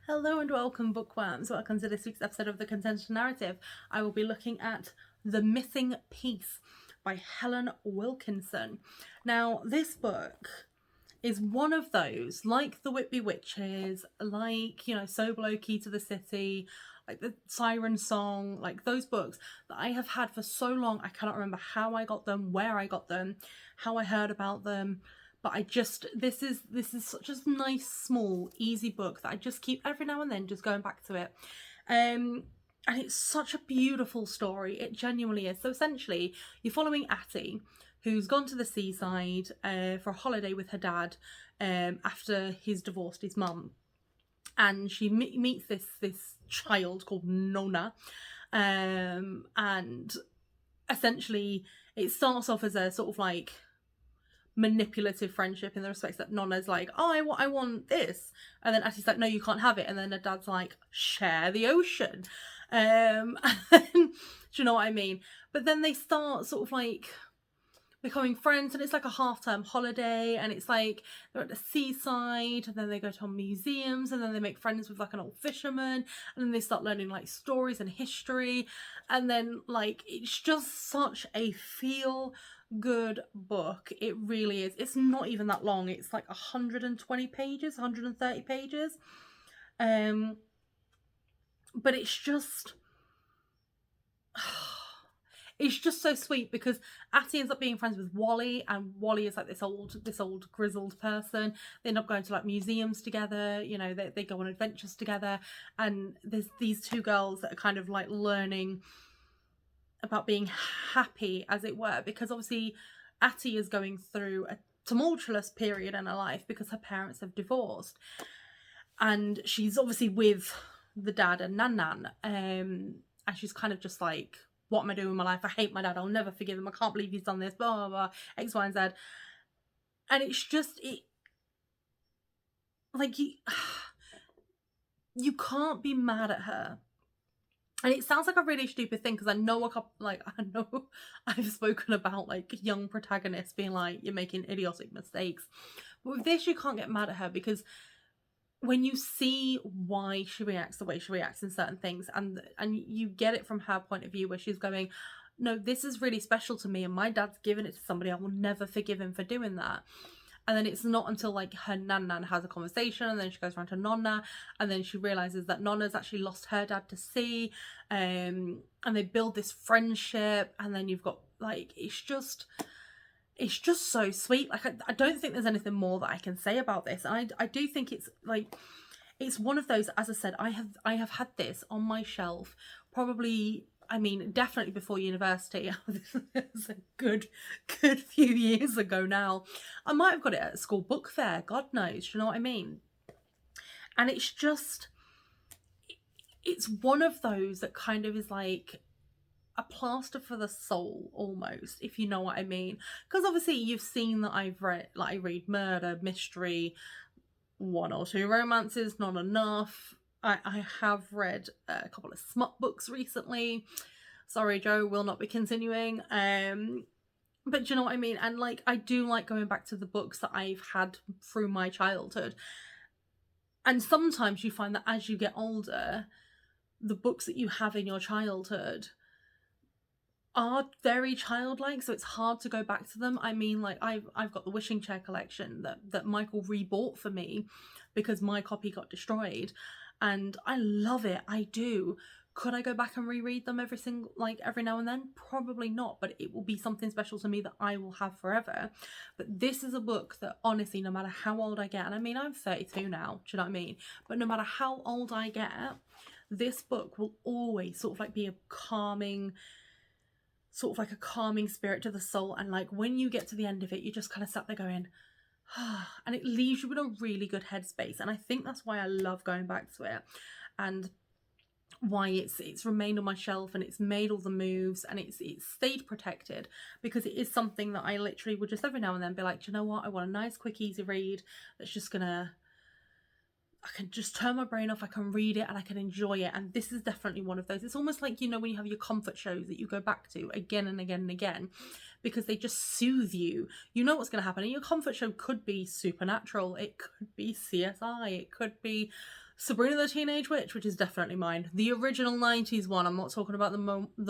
Hello and welcome, bookworms. Welcome to this week's episode of The Contention Narrative. I will be looking at The Missing Piece by Helen Wilkinson. Now, this book is one of those, like The Whitby Witches, like, So Below Key to the City, like the Siren Song, like those books that I have had for so long. I cannot remember how I got them, where I got them, how I heard about them. But this is such a nice, small, easy book that I just keep every now and then just going back to it. And it's such a beautiful story. It genuinely is. So essentially, you're following Atty, who's gone to the seaside for a holiday with her dad after he's divorced his mum. And she meets this child called Nona. And essentially, it starts off as a sort of like manipulative friendship in the respects that Nona's like, oh, I want this, and then Attie's like, no, you can't have it, and then her dad's like, share the ocean, and do you know what I mean? But then they start sort of like becoming friends, and it's like a half-term holiday, and it's like they're at the seaside, and then they go to museums, and then they make friends with like an old fisherman, and then they start learning like stories and history, and then like it's just such a feel good book. It really is. It's not even that long. It's like 120 pages, 130 pages. But it's just so sweet because Atty ends up being friends with Wally, and Wally is like this old grizzled person. They end up going to like museums together, they go on adventures together, and there's these two girls that are kind of like learning about being happy, as it were, because obviously Atty is going through a tumultuous period in her life because her parents have divorced, and she's obviously with the dad and Nan, and she's kind of just like, what am I doing with my life? I hate my dad. I'll never forgive him. I can't believe he's done this, blah, blah, blah, X, Y, and Z. And it's just, you can't be mad at her. And it sounds like a really stupid thing because I know I've spoken about like young protagonists being like, you're making idiotic mistakes. But with this, you can't get mad at her because when you see why she reacts the way she reacts in certain things, and you get it from her point of view where she's going, no, this is really special to me, and my dad's given it to somebody, I will never forgive him for doing that. And then it's not until like her Nan has a conversation, and then she goes around to Nonna, and then she realizes that Nonna's actually lost her dad to sea, and they build this friendship, and then you've got like, it's just so sweet. Like I don't think there's anything more that I can say about this. And I do think it's like, it's one of those, as I said, I have had this on my shelf probably, definitely before university. This is a good few years ago now. I might have got it at a school book fair, God knows, you know what I mean? And it's just, it's one of those that kind of is like a plaster for the soul, almost, if you know what I mean. Because obviously you've seen that I read murder, mystery, one or two romances, not enough. I have read a couple of smut books recently. Sorry, Joe, will not be continuing. But do you know what I mean? And like, I do like going back to the books that I've had through my childhood. And sometimes you find that as you get older, the books that you have in your childhood are very childlike, so it's hard to go back to them. Like I've got the Wishing Chair collection that Michael rebought for me because my copy got destroyed, and I love it. I do. Could I go back and reread them every now and then? Probably not, but it will be something special to me that I will have forever. But this is a book that honestly, no matter how old I get, and I'm 32 now, do you know what I mean? But no matter how old I get, this book will always sort of like be a calming spirit to the soul. And like when you get to the end of it, you just kind of sat there going, and it leaves you in a really good headspace. And I think that's why I love going back to it, and why it's remained on my shelf, and it's made all the moves, and it's stayed protected, because it is something that I literally would just every now and then be like, do you know what, I want a nice quick easy read that's just gonna, I can just turn my brain off, I can read it, and I can enjoy it. And this is definitely one of those. It's almost like, when you have your comfort shows that you go back to again and again and again, because they just soothe you. You know what's going to happen. And your comfort show could be Supernatural, it could be CSI, it could be Sabrina the Teenage Witch, which is definitely mine. The original 90s one, I'm not talking about the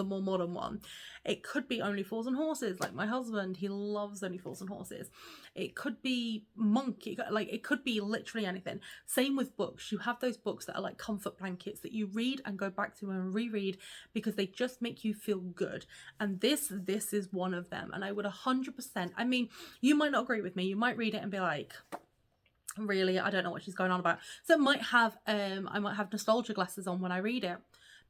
more modern one. It could be Only Fools and Horses, like my husband, he loves Only Fools and Horses. It could be Monk, it could be literally anything. Same with books. You have those books that are like comfort blankets that you read and go back to and reread because they just make you feel good. And this is one of them. And I would 100%, I mean, you might not agree with me. You might read it and be like, really, I don't know what she's going on about. So it might have I might have nostalgia glasses on when I read it.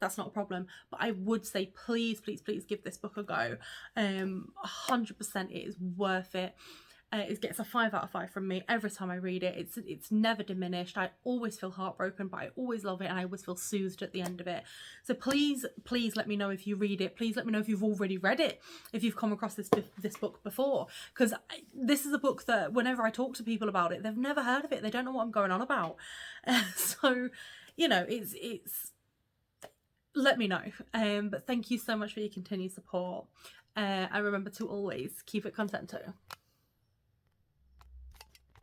That's not a problem, but I would say please give this book a go. 100% it is worth it. It gets a 5 out of 5 from me every time I read it. It's never diminished. I always feel heartbroken, but I always love it, and I always feel soothed at the end of it. So please let me know if you read it. Please let me know if you've already read it, if you've come across this book before, because this is a book that whenever I talk to people about it, they've never heard of it. They don't know what I'm going on about. So, you know, it's let me know. But thank you so much for your continued support. And remember to always keep it content too.